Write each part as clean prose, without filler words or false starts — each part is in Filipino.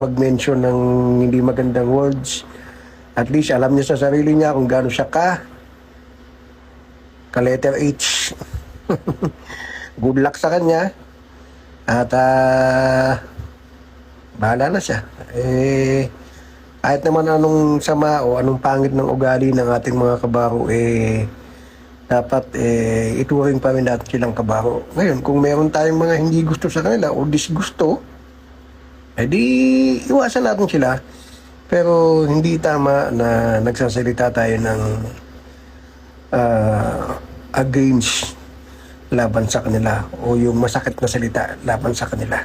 mag-mention ng hindi magandang words. At least alam niya sa sarili niya kung gaano siya ka-letter H. Good luck sa kanya. At bahala na siya. Kahit naman anong sama o anong pangit ng ugali ng ating mga kabaro, dapat ituring pa rin natin silang kabaro. Ngayon, kung meron tayong mga hindi gusto sa kanila o disgusto, di iwasan natin sila. Pero hindi tama na nagsasalita tayo ng against laban sa kanila o yung masakit na salita laban sa kanila.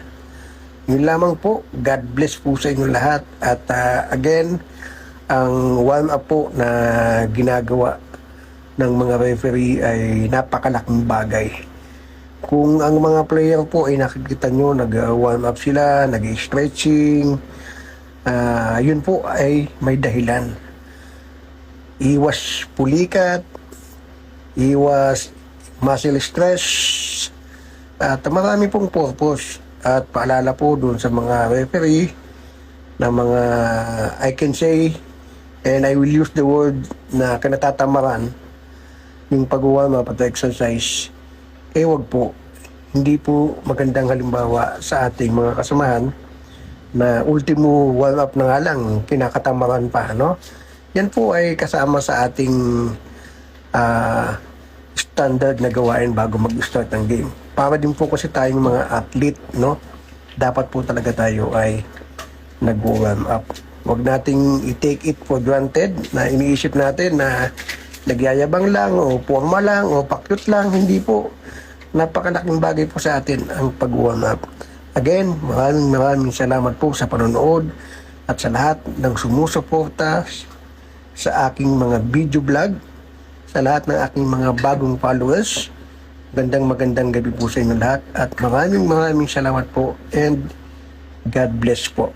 Yun lamang po. God bless po sa inyo lahat. At again, ang warm-up po na ginagawa ng mga referee ay napakalaking bagay. Kung ang mga player po ay nakikita nyo, nag-warm up sila, nag-stretching, yun po ay may dahilan. Iwas pulikat, iwas muscle stress, at marami pong purpose. At paalala po dun sa mga referee na mga I can say, and I will use the word na kinatatamaran yung pag-warm up at exercise, wag po. Hindi po magandang halimbawa sa ating mga kasamahan na ultimo warm up na nga lang, kinakatamaran pa, no? Yan po ay kasama sa ating standard na gawain bago mag-start ng game. Para din po kasi tayong mga athlete, no? Dapat po talaga tayo ay nag-warm up. Huwag nating i-take it for granted na iniisip natin na nagyayabang lang o forma lang o pakyut lang. Hindi po. Napakalaking bagay po sa atin ang pag-warm up. Again, maraming salamat po sa panonood at sa lahat ng sumusuporta sa aking mga video vlog, sa lahat ng aking mga bagong followers. Magandang gabi po sa inyo lahat at maraming salamat po and God bless po.